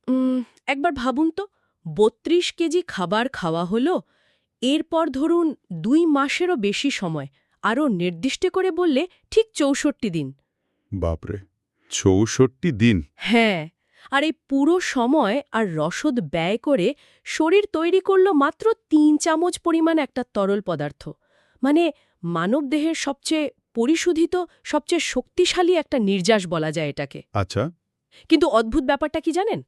উম, একবার ভাবুন তো, ৩২ কেজি খাবার খাওয়া হলো, এরপর ধরুন ২ মাসেরও বেশি সময়, আরও নির্দিষ্ট করে বললে ঠিক ৬৪ দিন। বাপরে, ৬৪ দিন! হ্যাঁ, আর এই পুরো সময় আর রসদ ব্যয় করে শরীর তৈরি করল মাত্র ৩ চামচ পরিমাণ একটা তরল পদার্থ। মানে মানবদেহের সবচেয়ে পরিশোধিত, সবচেয়ে শক্তিশালী একটা নির্যাস বলা যায় এটাকে। আচ্ছা। কিন্তু অদ্ভুত ব্যাপারটা কি জানেন?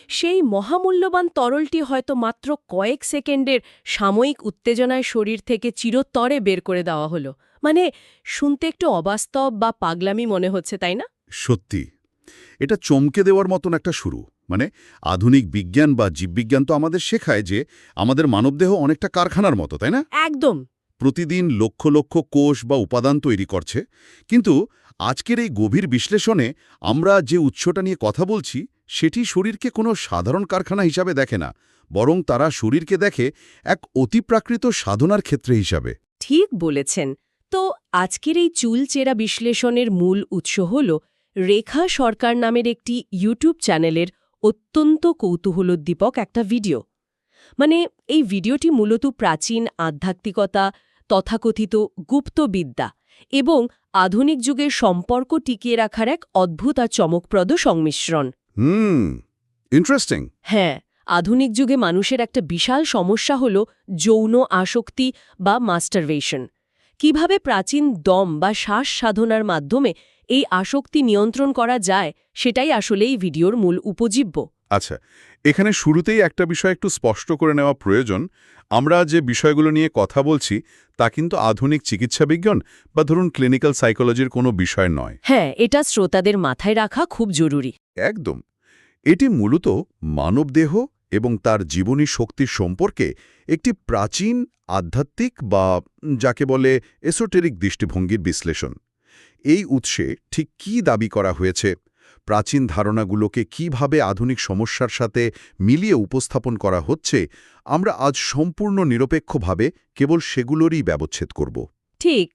সেই মহামূল্যবান তরলটি হয়তো মাত্র কয়েক সেকেন্ডের সাময়িক উত্তেজনায় শরীর থেকে চিরতরে বের করে দেওয়া হলো। মানে শুনতে একটু অবাস্তব বা পাগলামি মনে হচ্ছে, তাই না? সত্যি, এটা চমকে দেওয়ার মতন একটা শুরু। মানে আধুনিক বিজ্ঞান বা জীববিজ্ঞান তো আমাদের শেখায় যে আমাদের মানবদেহ অনেকটা কারখানার মতো, তাই না? একদম। প্রতিদিন লক্ষ লক্ষ কোষ বা উপাদান তৈরি করছে। কিন্তু আজকের এই গভীর বিশ্লেষণে আমরা যে উৎসটা নিয়ে কথা বলছি, সেটি শরীরকে কোনো সাধারণ কারখানা হিসাবে দেখে না, বরং তারা শরীরকে দেখে এক অতিপ্রাকৃত সাধনার ক্ষেত্রে হিসাবে। ঠিক বলেছেন। তো আজকের এই চুলচেরা বিশ্লেষণের মূল উৎস হল রেখা সরকার নামের একটি ইউটিউব চ্যানেলের অত্যন্ত কৌতূহলোদ্দীপক একটা ভিডিও। মানে এই ভিডিওটি মূলত প্রাচীন আধ্যাত্মিকতা, তথাকথিত গুপ্তবিদ্যা এবং আধুনিক যুগের সম্পর্ক টিকিয়ে রাখার এক অদ্ভুত আর চমকপ্রদ সংমিশ্রণ। ইন্টারেস্টিং। হ্যাঁ, আধুনিক যুগে মানুষের একটা বিশাল সমস্যা হল যৌন আসক্তি বা মাস্টারবেশন। কিভাবে প্রাচীন দম বা শ্বাস সাধনার মাধ্যমে এই আসক্তি নিয়ন্ত্রণ করা যায়, সেটাই আসলে এই ভিডিওর মূল উপজীব্য। আচ্ছা, এখানে শুরুতেই একটা বিষয় একটু স্পষ্ট করে নেওয়া প্রয়োজন। আমরা যে বিষয়গুলো নিয়ে কথা বলছি তা কিন্তু আধুনিক চিকিৎসা বিজ্ঞান বা ধরুন ক্লিনিক্যাল সাইকোলজির কোনো বিষয় নয়। হ্যাঁ, এটা শ্রোতাদের মাথায় রাখা খুব জরুরি। একদম। এটি মূলত মানবদেহ এবং তার জীবনী শক্তির সম্পর্কে একটি প্রাচীন আধ্যাত্মিক বা যাকে বলে এসোটেরিক দৃষ্টিভঙ্গির বিশ্লেষণ। এই উৎসে ঠিক কী দাবি করা হয়েছে, প্রাচীন ধারণাগুলোকে কিভাবে আধুনিক সমস্যার সাথে মিলিয়ে উপস্থাপন করা হচ্ছে, আমরা আজ সম্পূর্ণ নিরপেক্ষভাবে কেবল সেগুলোরই ব্যবচ্ছেদ করব। ঠিক।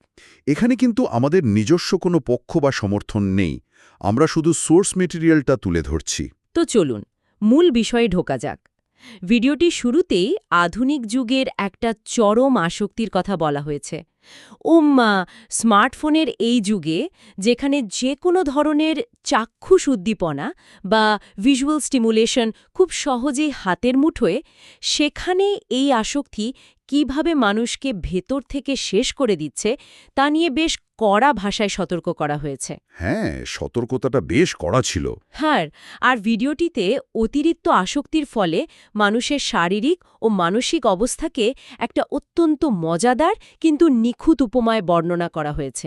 এখানে কিন্তু আমাদের নিজস্ব কোনো পক্ষ বা সমর্থন নেই, আমরা শুধু সোর্স মেটেরিয়ালটা তুলে ধরছি। তো চলুন মূল বিষয়ে ঢোকা যাক। ভিডিওটি শুরুতেই আধুনিক যুগের একটা চরম আসক্তির কথা বলা হয়েছে। স্মার্টফোনের এই যুগে, যেখানে যে কোনো ধরনের চাক্ষুষ উদ্দীপনা বা ভিজুয়াল স্টিমুলেশন খুব সহজেই হাতের মুঠোয়, সেখানে এই আসক্তি কিভাবে মানুষকে ভেতর থেকে শেষ করে দিচ্ছে তা নিয়ে বেশ কড়া ভাষায় সতর্ক করা হয়েছে। হ্যাঁ, সতর্কতাটা বেশ কড়া ছিল। হ্যাঁ, আর ভিডিওটিতে অতিরিক্ত আসক্তির ফলে মানুষের শারীরিক ও মানসিক অবস্থাকে একটা অত্যন্ত মজাদার কিন্তু নিখুঁত উপমায় বর্ণনা করা হয়েছে।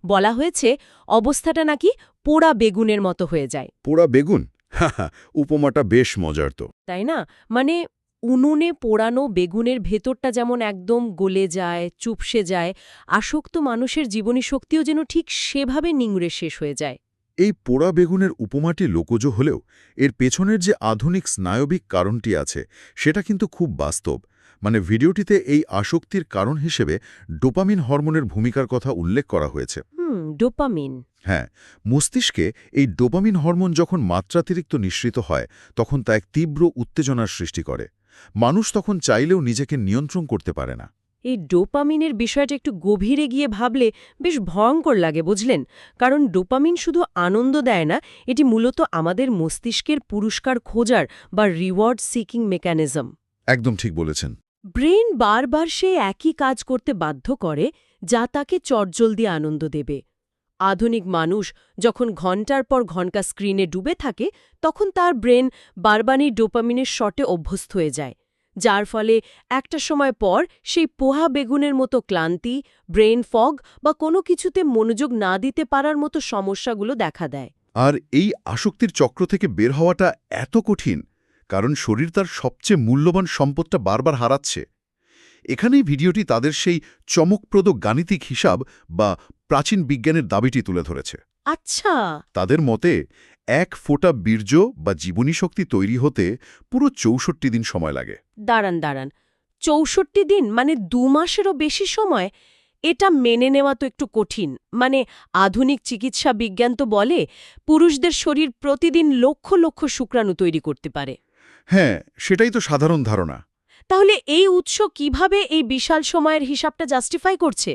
বলা হয়েছে অবস্থাটা নাকি পোড়া বেগুনের মতো হয়ে যায়। পোড়া বেগুন? হাহা, উপমাটা বেশ মজার তো। তাই না? মানে উনুনে পোড়ানো বেগুনের ভেতরটা যেমন একদম গলে যায়, চুপসে যায়, আসক্ত মানুষের জীবনী শক্তিও যেন ঠিক সেভাবে নিংড়ে শেষ হয়ে যায়। এই পোড়া বেগুনের উপমাটি লোকজ হলেও এর পেছনের যে আধুনিক স্নায়বিক কারণটি আছে সেটা কিন্তু খুব বাস্তব। মানে ভিডিওটিতে এই আসক্তির কারণ হিসেবে ডোপামিন হরমোনের ভূমিকার কথা উল্লেখ করা হয়েছে। ডোপামিন। হ্যাঁ, মস্তিষ্কে এই ডোপামিন হরমোন যখন মাত্রাতিরিক্ত নিঃসৃত হয় তখন তা এক তীব্র উত্তেজনার সৃষ্টি করে। মানুষ তখন চাইলেও নিজেকে নিয়ন্ত্রণ করতে পারে না। এই ডোপামিনের বিষয়টা একটু গভীরে গিয়ে ভাবলে বেশ ভয়ঙ্কর লাগে, বুঝলেন? কারণ ডোপামিন শুধু আনন্দ দেয় না, এটি মূলত আমাদের মস্তিষ্কের পুরস্কার খোঁজার বা রিওয়ার্ড সিকিং মেকানিজম। একদম ঠিক বলেছেন। ব্রেন বারবার সেই একই কাজ করতে বাধ্য করে যা তাকে চটজলদি আনন্দ দেবে। আধুনিক মানুষ যখন ঘন্টার পর ঘন্টা স্ক্রিনে ডুবে থাকে, তখন তার ব্রেন বারবারই ডোপামিনের শটে অভ্যস্ত হয়ে যায়, যার ফলে একটা সময় পর সেই পোহা বেগুনের মতো ক্লান্তি, ব্রেন ফগ বা কোনো কিছুতে মনোযোগ না দিতে পারার মতো সমস্যাগুলো দেখা দেয়। আর এই আসক্তির চক্র থেকে বের হওয়াটা এত কঠিন, কারণ শরীর তার সবচেয়ে মূল্যবান সম্পদটা বারবার হারাচ্ছে। এখানেই ভিডিওটি তাদের সেই চমকপ্রদ গাণিতিক হিসাব বা প্রাচীন বিজ্ঞানের দাবিটি তুলে ধরেছে। আচ্ছা। তাদের মতে এক ফোঁটা বীর্য বা জীবনী শক্তি তৈরি হতে পুরো ৬৪ দিন সময় লাগে। দাঁড়ান ৬৪ দিন, মানে ২ মাসেরও বেশি সময়? এটা মেনে নেওয়া তো একটু কঠিন। মানে আধুনিক চিকিৎসা বিজ্ঞান তো বলে পুরুষদের শরীর প্রতিদিন লক্ষ লক্ষ শুক্রাণু তৈরি করতে পারে। হ্যাঁ, সেটাই তো সাধারণ ধারণা। তাহলে এই উৎস কিভাবে এই বিশাল সময়ের হিসাবটা জাস্টিফাই করছে?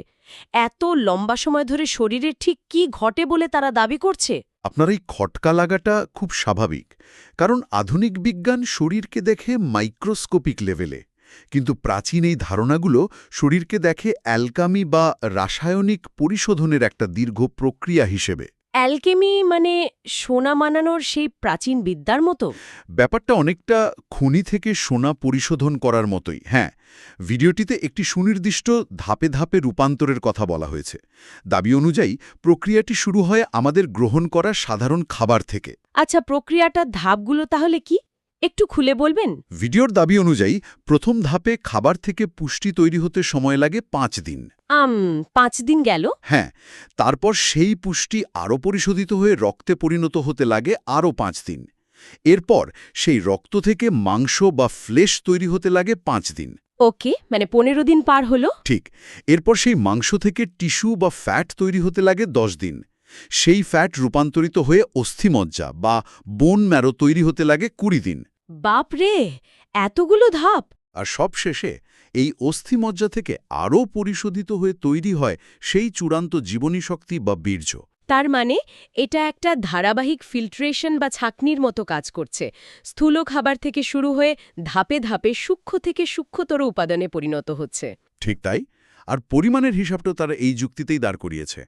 এত লম্বা সময় ধরে শরীরে ঠিক কি ঘটে বলে তারা দাবি করছে? আপনার এই খটকা লাগাটা খুব স্বাভাবিক, কারণ আধুনিক বিজ্ঞান শরীরকে দেখে মাইক্রোস্কোপিক লেভেলে, কিন্তু প্রাচীন এই ধারণাগুলো শরীরকে দেখে অ্যালকামি বা রাসায়নিক পরিশোধনের একটা দীর্ঘ প্রক্রিয়া হিসেবে। অ্যালকেমি মানে সোনা মানানোর সেই প্রাচীন বিদ্যার মতো? ব্যাপারটা অনেকটা খনি থেকে সোনা পরিশোধন করার মতোই। হ্যাঁ, ভিডিওটিতে একটি সুনির্দিষ্ট ধাপে ধাপে রূপান্তরের কথা বলা হয়েছে। দাবি অনুযায়ী প্রক্রিয়াটি শুরু হয় আমাদের গ্রহণ করা সাধারণ খাবার থেকে। আচ্ছা, প্রক্রিয়াটার ধাপগুলো তাহলে কি একটু খুলে বলবেন? ভিডিওর দাবি অনুযায়ী প্রথম ধাপে খাবার থেকে পুষ্টি তৈরি হতে সময় লাগে 5 দিন। 5 দিন গেল। হ্যাঁ, তারপর সেই পুষ্টি আরও পরিশোধিত হয়ে রক্তে পরিণত হতে লাগে আরও 5 দিন। এরপর সেই রক্ত থেকে মাংস বা ফ্লেশ তৈরি হতে লাগে 5 দিন। ওকে, মানে 15 দিন পার হলো। ঠিক, এরপর সেই মাংস থেকে টিস্যু বা ফ্যাট তৈরি হতে লাগে 10 দিন। সেই ফ্যাট রূপান্তরিত হয়ে অস্থিমজ্জা বা বোন ম্যারো তৈরি হতে লাগে 20 দিন। বাপ রে, এতগুলো ধাপ! আর সবশেষে এই অস্থিমজ্জা থেকে আরও পরিশোধিত হয়ে তৈরি হয় সেই চূড়ান্ত জীবনী শক্তি বা বীর্য। তার মানে এটা একটা ধারাবাহিক ফিল্ট্রেশন বা ছাঁকনির মতো কাজ করছে। স্থূল খাবার থেকে শুরু হয়ে ধাপে ধাপে সূক্ষ্ম থেকে সূক্ষ্মতর উপাদানে পরিণত হচ্ছে। ঠিক তাই, আর পরিমাণের হিসাবটাও তারা এই যুক্তিতেই দাঁড় করিয়েছে।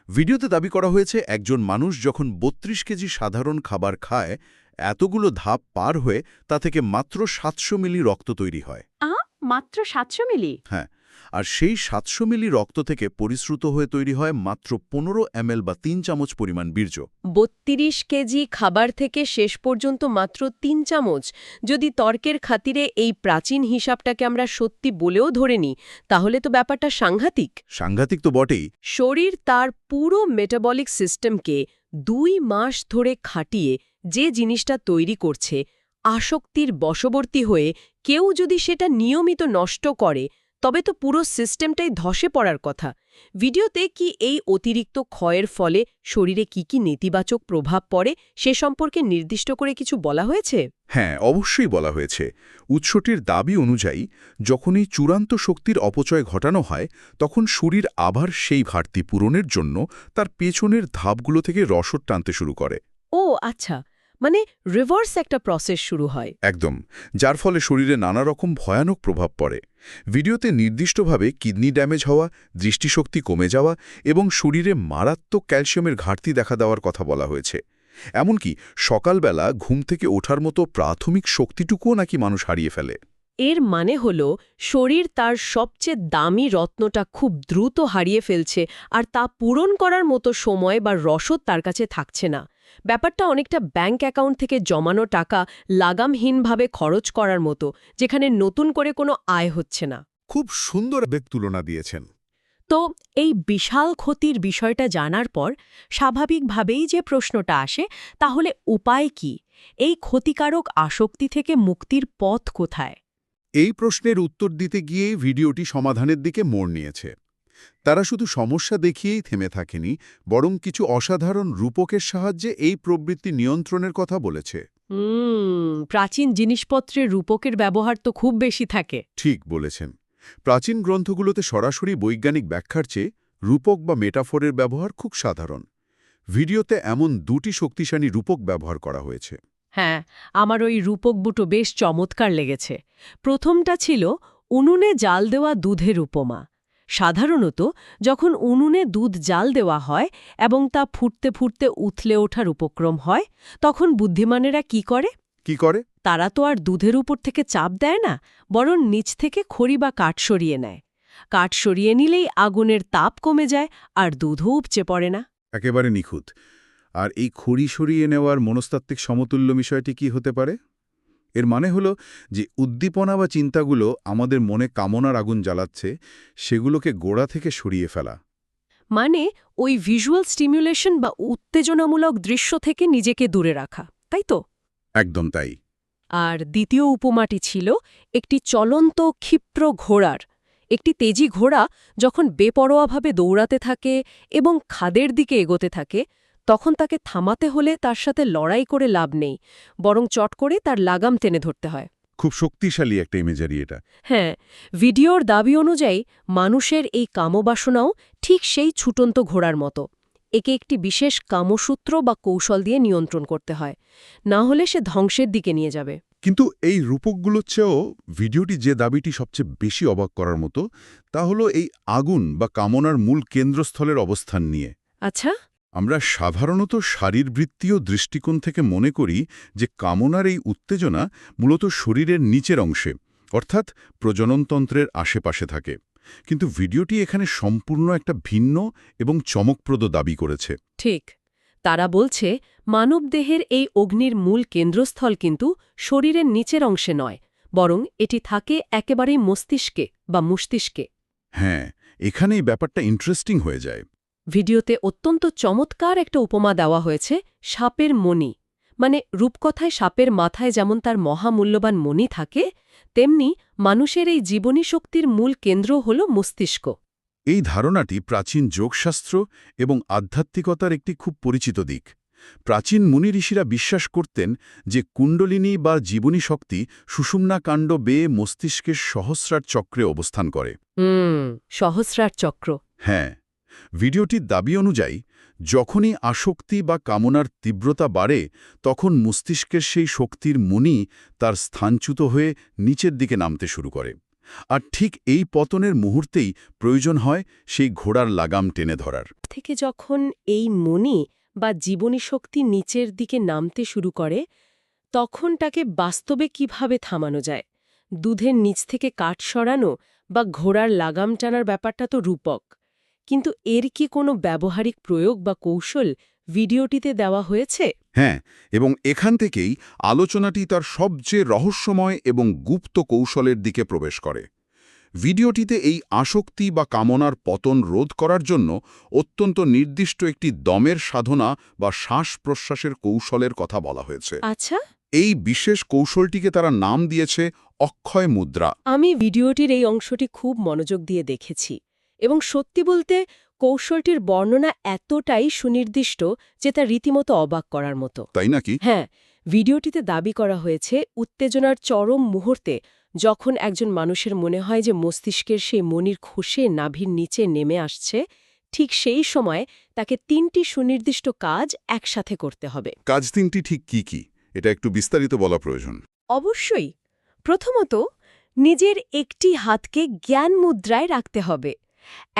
ভিডিওতে দাবি করা হয়েছে একজন মানুষ যখন 32 কেজি সাধারণ খাবার খায়, এতগুলো ধাপ পার হয়ে তা থেকে মাত্র 700 মিলি রক্ত তৈরি হয়। মাত্র 700 মিলি? হ্যাঁ, আর সেই 700 মিলি রক্ত থেকে পরিশ্রুত হয়ে তৈরি হয় মাত্র 15 ml বা 3 চামচ পরিমাণ বীর্য। 32 কেজি খাবার থেকে শেষ পর্যন্ত মাত্র 3 চামচ। যদি তর্কের খাতিরে এই প্রাচীন হিসাবটাকে আমরা সত্যি বলেও ধরে নিই, তাহলে তো ব্যাপারটা সাংঘাতিক। সাংঘাতিক তো বটেই। শরীর তার পুরো মেটাবলিক সিস্টেমকে 2 মাস ধরে খাটিয়ে যে জিনিসটা তৈরি করছে, আসক্তির বশবর্তী হয়ে কেউ যদি সেটা নিয়মিত নষ্ট করে, তবে তো পুরো সিস্টেমটাই ধসে পড়ার কথা। ভিডিওতে কি এই অতিরিক্ত ক্ষয়ের ফলে শরীরে কি নেতিবাচক প্রভাব পড়ে সে সম্পর্কে নির্দিষ্ট করে কিছু বলা হয়েছে? হ্যাঁ, অবশ্যই বলা হয়েছে। উৎসটির দাবি অনুযায়ী যখন এই চূড়ান্ত শক্তির অপচয় ঘটানো হয়, তখন শরীর আবার সেই ঘাটতি পূরণের জন্য তার পেছনের ধাপগুলো থেকে রসদ টানতে শুরু করে। ও আচ্ছা, মানে রিভার্স একটা প্রসেস শুরু হয়। একদম, যার ফলে শরীরে নানা রকম ভয়ানক প্রভাব পড়ে। ভিডিওতে নির্দিষ্টভাবে কিডনি ড্যামেজ হওয়া, দৃষ্টিশক্তি কমে যাওয়া এবং শরীরে মারাত্মক ক্যালসিয়ামের ঘাটতি দেখা দেওয়ার কথা বলা হয়েছে। এমনকি সকালবেলা ঘুম থেকে ওঠার মতো প্রাথমিক শক্তিটুকুও নাকি মানুষ হারিয়ে ফেলে। এর মানে হল শরীর তার সবচেয়ে দামি রত্নটা খুব দ্রুত হারিয়ে ফেলছে, আর তা পূরণ করার মতো সময় বা রসদ তার কাছে থাকছে না। ব্যাপারটা অনেকটা ব্যাংক অ্যাকাউন্ট থেকে জমানো টাকা লাগামহীনভাবে খরচ করার মতো, যেখানে নতুন করে কোনো আয় হচ্ছে না। খুব সুন্দর তুলনা দিয়েছেন। তো এই বিশাল ক্ষতির বিষয়টা জানার পর স্বাভাবিকভাবেই যে প্রশ্নটা আসে, তাহলে উপায় কি? এই ক্ষতিকারক আসক্তি থেকে মুক্তির পথ কোথায়? এই প্রশ্নের উত্তর দিতে গিয়েই ভিডিওটি সমাধানের দিকে মোড় নিয়েছে। তারা শুধু সমস্যা দেখিয়েই থেমে থাকেনি, বরং কিছু অসাধারণ রূপকের সাহায্যে এই প্রবৃত্তি নিয়ন্ত্রণের কথা বলেছে। প্রাচীন জিনিসপত্রের রূপকের ব্যবহার তো খুব বেশি থাকে। ঠিক বলেছেন। প্রাচীন গ্রন্থগুলোতে সরাসরি বৈজ্ঞানিক ব্যাখ্যার চেয়ে রূপক বা মেটাফোরের ব্যবহার খুব সাধারণ। ভিডিওতে এমন 2টি শক্তিশালী রূপক ব্যবহার করা হয়েছে। হ্যাঁ, আমার ওই রূপক বুটো বেশ চমৎকার লেগেছে। প্রথমটা ছিল উনুনে জাল দেওয়া দুধের উপমা। সাধারণত যখন উনুনে দুধ জাল দেওয়া হয় এবং তা ফুটতে ফুটতে উথলে ওঠার উপক্রম হয়, তখন বুদ্ধিমানেরা কি করে? কি করে? তারা তো আর দুধের উপর থেকে চাপ দেয় না, বরং নিচ থেকে খড়ি বা কাঠ সরিয়ে নেয়। কাঠ সরিয়ে নিলেই আগুনের তাপ কমে যায় আর দুধও উপচে পড়ে না। একেবারে নিখুঁত। আর এই খড়ি সরিয়ে নেওয়ার মনস্তাত্ত্বিক সমতুল্য বিষয়টি কি হতে পারে? এর মানে হলো যে উদ্দীপনা বা চিন্তাগুলো আমাদের মনে কামনার আগুন জ্বালাচ্ছে, সেগুলোকে গোড়া থেকে সরিয়ে ফেলা। মানে ওই ভিজুয়াল স্টিমুলেশন বা উত্তেজনামূলক দৃশ্য থেকে নিজেকে দূরে রাখা, তাই তো? একদম তাই। আর দ্বিতীয় উপমাটি ছিল একটি চলন্ত ক্ষিপ্র ঘোড়ার। একটি তেজি ঘোড়া যখন বেপরোয়াভাবে দৌড়াতে থাকে এবং খাদের দিকে এগোতে থাকে তখন তাকে থামাতে হলে তার সাথে লড়াই করে লাভ নেই, বরং চট করে তার লাগাম টেনে ধরতে হয়। খুব শক্তিশালী একটা ইমেজারি এটা। হ্যাঁ, ভিডিওর দাবি অনুযায়ী মানুষের এই কামবাসনাও ঠিক সেই ছুটন্ত ঘোড়ার মতো। একে একটি বিশেষ কামসূত্র বা কৌশল দিয়ে নিয়ন্ত্রণ করতে হয়, না হলে সে ধ্বংসের দিকে নিয়ে যাবে। কিন্তু এই রূপকগুলোর চেয়েও ভিডিওটি যে দাবিটি সবচেয়ে বেশি অবাক করার মতো তা হলো এই আগুন বা কামনার মূল কেন্দ্রস্থলের অবস্থান নিয়ে। আচ্ছা। আমরা সাধারণত শারীরবৃত্তীয় দৃষ্টিকোণ থেকে মনে করি যে কামনার এই উত্তেজনা মূলত শরীরের নিচের অংশে, অর্থাৎ প্রজননতন্ত্রের আশেপাশে থাকে। কিন্তু ভিডিওটি এখানে সম্পূর্ণ একটা ভিন্ন এবং চমকপ্রদ দাবি করেছে। ঠিক। তারা বলছে মানবদেহের এই অগ্নির মূল কেন্দ্রস্থল কিন্তু শরীরের নিচের অংশে নয়, বরং এটি থাকে একেবারেই মস্তিষ্কে বা মস্তিষ্কে। হ্যাঁ, এখানেই ব্যাপারটা ইন্টারেস্টিং হয়ে যায়। ভিডিওতে অত্যন্ত চমৎকার একটা উপমা দেওয়া হয়েছে সাপের মণি। মানে রূপকথায় সাপের মাথায় যেমন তার মহামূল্যবান মণি থাকে, তেমনি মানুষের এই জীবনী শক্তির মূল কেন্দ্র হল মস্তিষ্ক। এই ধারণাটি প্রাচীন যোগশাস্ত্র এবং আধ্যাত্মিকতার একটি খুব পরিচিত দিক। প্রাচীন মুনি ঋষিরা বিশ্বাস করতেন যে কুণ্ডলিনী বা জীবনী শক্তি সুষুম্না কাণ্ড বেয়ে মস্তিষ্কের সহস্রার চক্রে অবস্থান করে। সহস্রার চক্র। হ্যাঁ, ভিডিওটির দাবি অনুযায়ী যখনই আসক্তি বা কামনার তীব্রতা বাড়ে তখন মস্তিষ্কের সেই শক্তির মণি তার স্থানচ্যুত হয়ে নিচের দিকে নামতে শুরু করে। আর ঠিক এই পতনের মুহূর্তেই প্রয়োজন হয় সেই ঘোড়ার লাগাম টেনে ধরার। থেকে যখন এই মণি বা জীবনী শক্তি নিচের দিকে নামতে শুরু করে তখন তাকে বাস্তবে কিভাবে থামানো যায়? দুধের নিচ থেকে কাঠ সরানো বা ঘোড়ার লাগাম টানার ব্যাপারটা তো রূপক, কিন্তু এর কি কোনো ব্যবহারিক প্রয়োগ বা কৌশল ভিডিওটিতে দেওয়া হয়েছে? হ্যাঁ, এবং এখান থেকেই আলোচনাটি তার সবচেয়ে রহস্যময় এবং গুপ্ত কৌশলের দিকে প্রবেশ করে। ভিডিওটিতে এই আসক্তি বা কামনার পতন রোধ করার জন্য অত্যন্ত নির্দিষ্ট একটি দমের সাধনা বা শ্বাস-প্রশ্বাসের কৌশলের কথা বলা হয়েছে। আচ্ছা। এই বিশেষ কৌশলটিকে তারা নাম দিয়েছে অক্ষয় মুদ্রা। আমি ভিডিওটির এই অংশটি খুব মনোযোগ দিয়ে দেখেছি এবং সত্যি বলতে কৌশলটির বর্ণনা এতটাই সুনির্দিষ্ট যে তা রীতিমতো অবাক করার মতো। তাই নাকি? হ্যাঁ, ভিডিওটিতে দাবি করা হয়েছে উত্তেজনার চরম মুহূর্তে যখন একজন মানুষের মনে হয় যে মস্তিষ্কের সেই মণির খসে নাভির নিচে নেমে আসছে, ঠিক সেই সময় তাকে ৩টি সুনির্দিষ্ট কাজ একসাথে করতে হবে। কাজ তিনটি ঠিক কি কি? এটা একটু বিস্তারিত বলা প্রয়োজন। অবশ্যই। প্রথমত, নিজের একটি হাতকে জ্ঞান মুদ্রায় রাখতে হবে।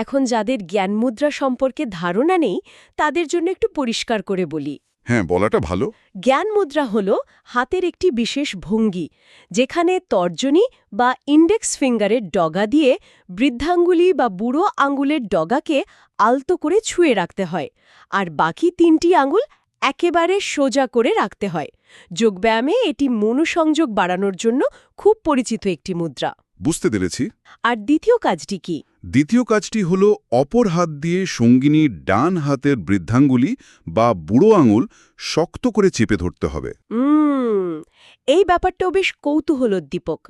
এখন যাদের জ্ঞান মুদ্রা সম্পর্কে ধারণা নেই তাদের জন্য একটু পরিষ্কার করে বলি। হ্যাঁ, বলাটা ভালো। জ্ঞান মুদ্রা হল হাতের একটি বিশেষ ভঙ্গি যেখানে তর্জনী বা ইন্ডেক্স ফিঙ্গারের ডগা দিয়ে বৃদ্ধাঙ্গুলি বা বুড়ো আঙ্গুলের ডগাকে আলতো করে ছুঁয়ে রাখতে হয়, আর বাকি 3টি আঙুল একেবারে সোজা করে রাখতে হয়। যোগব্যায়ামে এটি মনোসংযোগ বাড়ানোর জন্য খুব পরিচিত একটি মুদ্রা। বুঝতে পেরেছি। আর দ্বিতীয় কাজটি কি? দ্বিতীয় কাজটি হল অপর হাত দিয়ে সঙ্গিনীর ডান হাতের বৃদ্ধাঙ্গুলি বা বুড়ো আঙুল শক্ত করে চেপে ধরতে হবে। এই ব্যাপারটাও বেশ কৌতূহলোদ্দীপক।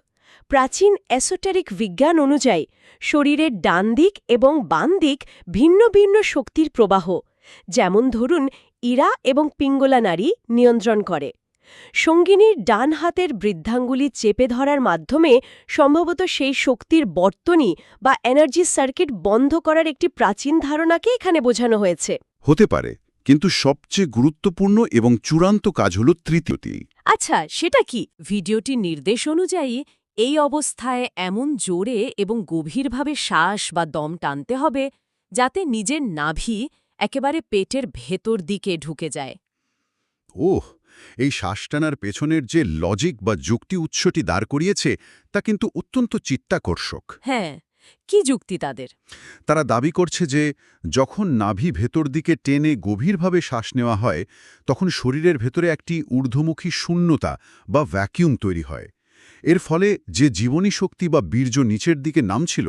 প্রাচীন এসোটেরিক বিজ্ঞান অনুযায়ী শরীরের ডান দিক এবং বাম দিক ভিন্ন ভিন্ন শক্তির প্রবাহ, যেমন ধরুন ইরা এবং পিঙ্গলা নাড়ি নিয়ন্ত্রণ করে। সঙ্গিনীর ডান হাতের বৃদ্ধাঙ্গুলি চেপে ধরার মাধ্যমে সম্ভবত সেই শক্তির বর্তনী বা এনার্জি সার্কিট বন্ধ করার একটি প্রাচীন ধারণাকে এখানে বোঝানো হয়েছে। হতে পারে, কিন্তু সবচেয়ে গুরুত্বপূর্ণ এবং চূড়ান্ত কাজ হল তৃতীয়টি। আচ্ছা, সেটা কি? ভিডিওটির নির্দেশ অনুযায়ী এই অবস্থায় এমন জোরে এবং গভীরভাবে শ্বাস বা দম টানতে হবে যাতে নিজের নাভি একেবারে পেটের ভেতর দিকে ঢুকে যায়। ওহ, এই শ্বাস টানার পেছনের যে লজিক বা যুক্তি উৎসটি দাঁড় করিয়েছে তা কিন্তু অত্যন্ত চিত্তাকর্ষক। হ্যাঁ, কি যুক্তি তাদের? তারা দাবি করছে যে যখন নাভি ভেতর দিকে টেনে গভীরভাবে শ্বাস নেওয়া হয় তখন শরীরের ভেতরে একটি ঊর্ধ্বমুখী শূন্যতা বা ভ্যাকিউম তৈরি হয়। এর ফলে যে জীবনী শক্তি বা বীর্য নিচের দিকে নামছিল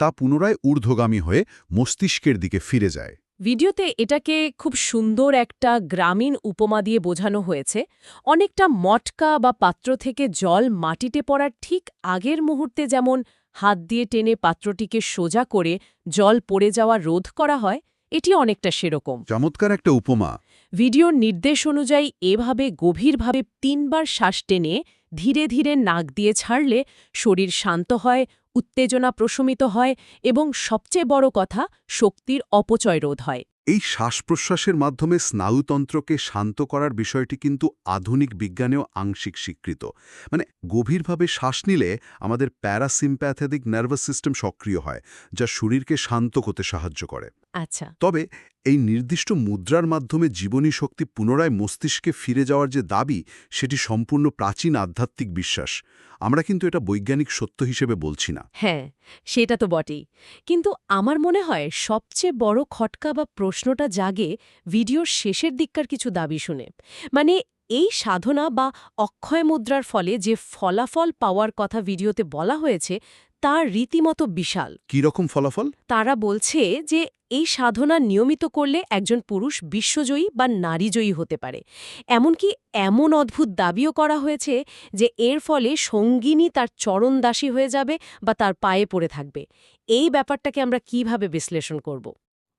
তা পুনরায় ঊর্ধ্বগামী হয়ে মস্তিষ্কের দিকে ফিরে যায়। ভিডিওতে এটাকে খুব সুন্দর একটা গ্রামীণ উপমা দিয়ে বোঝানো হয়েছে। অনেকটা মটকা বা পাত্র থেকে জল মাটিতে পড়ার ঠিক আগের মুহূর্তে যেমন হাত দিয়ে টেনে পাত্রটিকে সোজা করে জল পড়ে যাওয়া রোধ করা হয়, এটি অনেকটা সেরকম। চমৎকার একটা উপমা। ভিডিওর নির্দেশ অনুযায়ী এভাবে গভীরভাবে ৩ বার শ্বাস টেনে ধীরে ধীরে নাক দিয়ে ছাড়লে শরীর শান্ত হয়, উত্তেজনা প্রশমিত হয় এবং সবচেয়ে বড় কথা, শক্তির অপচয় রোধ হয়। এই শ্বাস-প্রশ্বাসের মাধ্যমে স্নায়ুতন্ত্রকে শান্ত করার বিষয়টি কিন্তু আধুনিক বিজ্ঞানেও আংশিক স্বীকৃত। মানে গভীরভাবে শ্বাস নিলে আমাদের প্যারাসিম্প্যাথেটিক নার্ভাস সিস্টেম সক্রিয় হয়, যা শরীরকে শান্ত করতে সাহায্য করে। আচ্ছা। তবে এই নির্দিষ্ট মুদ্রার মাধ্যমে জীবনী শক্তি পুনরায় মস্তিষ্কে ফিরে যাওয়ার যে দাবি, সেটি সম্পূর্ণ প্রাচীন আধ্যাত্মিক বিশ্বাস। আমরা কিন্তু এটা বৈজ্ঞানিক সত্য হিসেবে বলছি না। হ্যাঁ, সেটা তো বটেই। কিন্তু আমার মনে হয় সবচেয়ে বড় খটকা বা প্রশ্নটা জাগে ভিডিওর শেষের দিককার কিছু দাবি শুনে। মানে এই সাধনা বা অক্ষয় মুদ্রার ফলে যে ফলাফল পাওয়ার কথা ভিডিওতে বলা হয়েছে, তা রীতিমতো বিশাল। কী রকম ফলাফল? তারা বলছে যে এই সাধনা নিয়মিত করলে একজন পুরুষ বিশ্বজয়ী বা নারীজয়ী হতে পারে। এমনকি এমন অদ্ভুত দাবিও করা হয়েছে যে এর ফলে সঙ্গিনী তার চরণদাসী হয়ে যাবে বা তার পায়ে পড়ে থাকবে। এই ব্যাপারটাকে আমরা কিভাবে বিশ্লেষণ করব?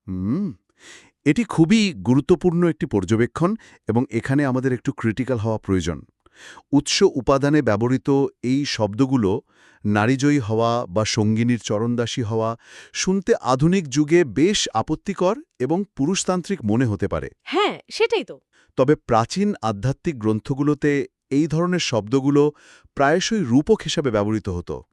হুম, এটি খুবই গুরুত্বপূর্ণ একটি পর্যবেক্ষণ এবং এখানে আমাদের একটু ক্রিটিক্যাল হওয়া প্রয়োজন। উৎস উপাদানে ব্যবহৃত এই শব্দগুলো নারীজয়ী হওয়া বা সঙ্গিনীর চরণদাসী হওয়া শুনতে আধুনিক যুগে বেশ আপত্তিকর এবং পুরুষতান্ত্রিক মনে হতে পারে। হ্যাঁ, সেটাই তো। তবে প্রাচীন আধ্যাত্মিক গ্রন্থগুলোতে এই ধরনের শব্দগুলো প্রায়শই রূপক হিসাবে ব্যবহৃত হতো।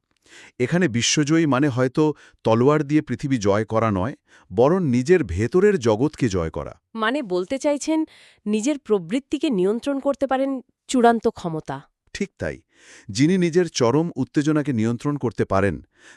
এখানে বিশ্বজয়ী মানে হয়তো তলোয়ার দিয়ে পৃথিবী জয় করা নয়, বরং নিজের ভেতরের জগৎকে জয় করা। মানে বলতে চাইছেন নিজের প্রবৃত্তিকে নিয়ন্ত্রণ করতে পারেন চূড়ান্ত ক্ষমতা। ঠিক তাই। যিনি নিজের চরম উত্তেজনাকে নিয়ন্ত্রণ করতে পারেন,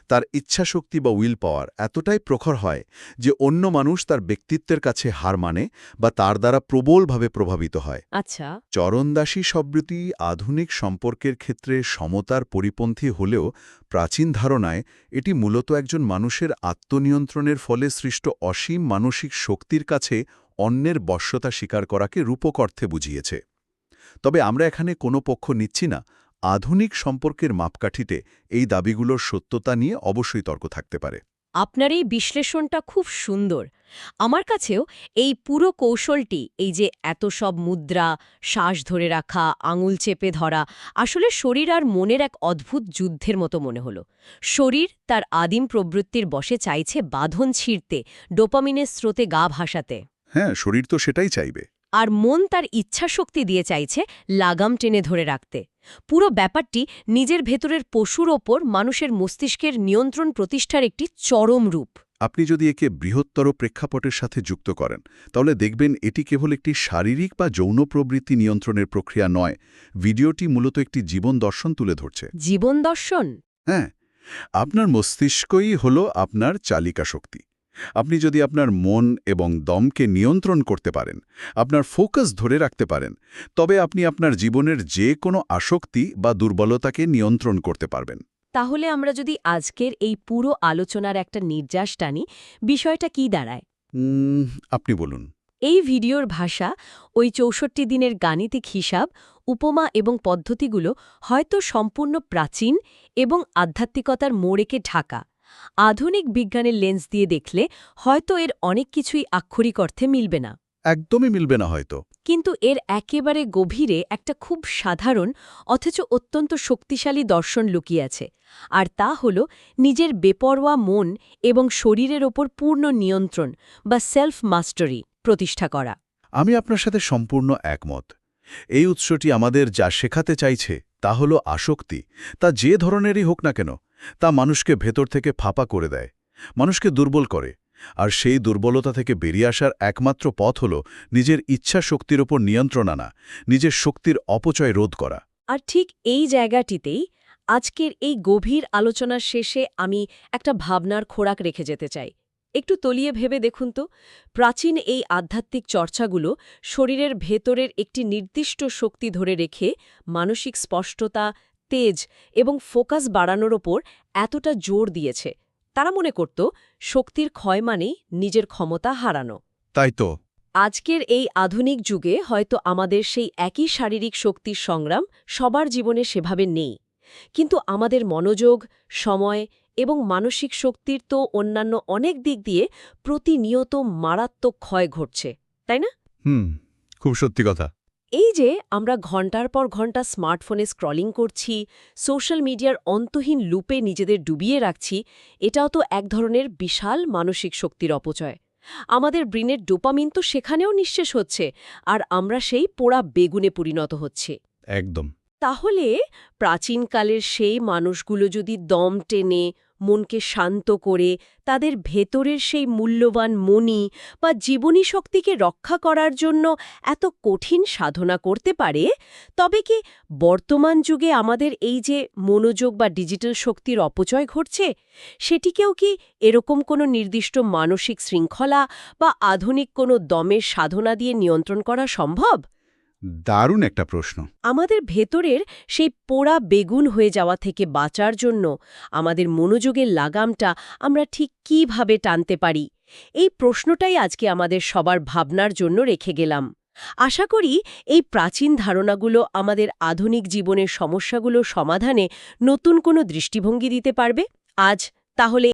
তার ইচ্ছাশক্তি বা উইল পাওয়ার এতটাই প্রখর হয় যে অন্য মানুষ তার ব্যক্তিত্বের কাছে হার মানে বা তার দ্বারা প্রবলভাবে প্রভাবিত হয়। আচ্ছা। চরণদাসী শব্দটি আধুনিক সম্পর্কের ক্ষেত্রে সমতার পরিপন্থী হলেও প্রাচীন ধারণায় এটি মূলত একজন মানুষের আত্মনিয়ন্ত্রণের ফলে সৃষ্ট অসীম মানসিক শক্তির কাছে অন্যের বশ্যতা স্বীকার করাকে রূপক অর্থে বুঝিয়েছে। তবে আমরা এখানে কোনো পক্ষ নিচ্ছি না। আধুনিক সম্পর্কের মাপকাঠিতে এই দাবিগুলোর সত্যতা নিয়ে অবশ্যই তর্ক থাকতে পারে। আপনার এই বিশ্লেষণটা খুব সুন্দর। আমার কাছেও এই পুরো কৌশলটি, এই যে এত সব মুদ্রা, শ্বাস ধরে রাখা, আঙুল চেপে ধরা, আসলে শরীর আর মনের এক অদ্ভুত যুদ্ধের মতো মনে হলো। শরীর তার আদিম প্রবৃত্তির বশে চাইছে বাঁধন ছিঁড়তে, ডোপামিনের স্রোতে গা ভাসাতে। হ্যাঁ, শরীর তো সেটাই চাইবে। আর মন তার ইচ্ছাশক্তি দিয়ে চাইছে লাগাম টেনে ধরে রাখতে। পুরো ব্যাপারটি নিজের ভেতরের পশুর ওপর মানুষের মস্তিষ্কের নিয়ন্ত্রণ প্রতিষ্ঠার একটি চরম রূপ। আপনি যদি একে বৃহত্তর প্রেক্ষাপটের সাথে যুক্ত করেন, তাহলে দেখবেন এটি কেবল একটি শারীরিক বা যৌন প্রবৃত্তি নিয়ন্ত্রণের প্রক্রিয়া নয়। ভিডিওটি মূলত একটি জীবন দর্শন তুলে ধরছে। জীবন দর্শন? হ্যাঁ, আপনার মস্তিষ্কই হল আপনার চালিকা শক্তি। আপনি যদি আপনার মন এবং দমকে নিয়ন্ত্রণ করতে পারেন, আপনার ফোকাস ধরে রাখতে পারেন, তবে আপনি আপনার জীবনের যে কোনো আসক্তি বা দুর্বলতাকে নিয়ন্ত্রণ করতে পারবেন। তাহলে আমরা যদি আজকের এই পুরো আলোচনার একটা নির্যাস টানি, বিষয়টা কি দাঁড়ায়? আপনি বলুন। এই ভিডিওর ভাষা, ওই ৬৪ দিনের গাণিতিক হিসাব, উপমা এবং পদ্ধতিগুলো হয়তো সম্পূর্ণ প্রাচীন এবং আধ্যাত্মিকতার মোড়েকে ঢাকা। আধুনিক বিজ্ঞানের লেন্স দিয়ে দেখলে হয়তো এর অনেক কিছুই আক্ষরিক অর্থে মিলবে না। একদমই মিলবে না হয়তো। কিন্তু এর একেবারে গভীরে একটা খুব সাধারণ অথচ অত্যন্ত শক্তিশালী দর্শন লুকিয়ে আছে। আর তা হল নিজের বেপরোয়া মন এবং শরীরের ওপর পূর্ণ নিয়ন্ত্রণ বা সেলফ মাস্টারি প্রতিষ্ঠা করা। আমি আপনার সাথে সম্পূর্ণ একমত। এই উৎসটি আমাদের যা শেখাতে চাইছে তা হল আসক্তি, তা যে ধরনেরই হোক না কেন, তা মানুষকে ভেতর থেকে ফাঁপা করে দেয়, মানুষকে দুর্বল করে। আর সেই দুর্বলতা থেকে বেরিয়ে আসার একমাত্র পথ হল নিজের ইচ্ছা শক্তির ওপর নিয়ন্ত্রণ আনা, নিজের শক্তির অপচয় রোধ করা। আর ঠিক এই জায়গাটিতেই আজকের এই গভীর আলোচনার শেষে আমি একটা ভাবনার খোরাক রেখে যেতে চাই। একটু তলিয়ে ভেবে দেখুন তো, প্রাচীন এই আধ্যাত্মিক চর্চাগুলো শরীরের ভেতরের একটি নির্দিষ্ট শক্তি ধরে রেখে মানসিক স্পষ্টতা, তেজ এবং ফোকাস বাড়ানোর ওপর এতটা জোর দিয়েছে। তারা মনে করত শক্তির ক্ষয় মানেই নিজের ক্ষমতা হারানো। তাই তো। আজকের এই আধুনিক যুগে হয়তো আমাদের সেই একই শারীরিক শক্তির সংগ্রাম সবার জীবনে সেভাবে নেই, কিন্তু আমাদের মনোযোগ, সময় এবং মানসিক শক্তির তো অন্যান্য অনেক দিক দিয়ে প্রতিনিয়ত মারাত্মক ক্ষয় ঘটছে, তাই না? খুব সত্যি কথা। এই যে আমরা ঘন্টার পর ঘন্টা স্মার্টফোনে স্ক্রলিং করছি, সোশ্যাল মিডিয়ার অন্তহীন লুপে নিজেদের ডুবিয়ে রাখছি, এটাও তো এক ধরনের বিশাল মানসিক শক্তির অপচয়। আমাদের ব্রেনের ডোপামিন তো সেখানেও নিঃশেষ হচ্ছে, আর আমরা সেই পোড়া বেগুনে পরিণত হচ্ছি। একদম। তাহলে প্রাচীনকালের সেই মানুষগুলো যদি দম টেনে, মনকে শান্ত করে, তাদের ভেতরের সেই মূল্যবান মনি বা জীবনী শক্তিকে রক্ষা করার জন্য এত কঠিন সাধনা করতে পারে, তবে কি বর্তমান যুগে আমাদের এই যে মনোযোগ বা ডিজিটাল শক্তির অপচয় ঘটছে, সেটিকেও কি এরকম কোনো নির্দিষ্ট মানসিক শৃঙ্খলা বা আধুনিক কোনো দমের সাধনা দিয়ে নিয়ন্ত্রণ করা সম্ভব? দারুণ একটা প্রশ্ন। আমাদের ভেতরের সেই পোড়া বেগুন হয়ে যাওয়া থেকে বাঁচার জন্য আমাদের মনোযোগের লাগামটা আমরা ঠিক কিভাবে টানতে পারি, এই প্রশ্নটাই আজকে আমাদের সবার ভাবনার জন্য রেখে গেলাম। আশা করি এই প্রাচীন ধারণাগুলো আমাদের আধুনিক জীবনের সমস্যাগুলো সমাধানে নতুন কোনো দৃষ্টিভঙ্গি দিতে পারবে। আজ তাহলে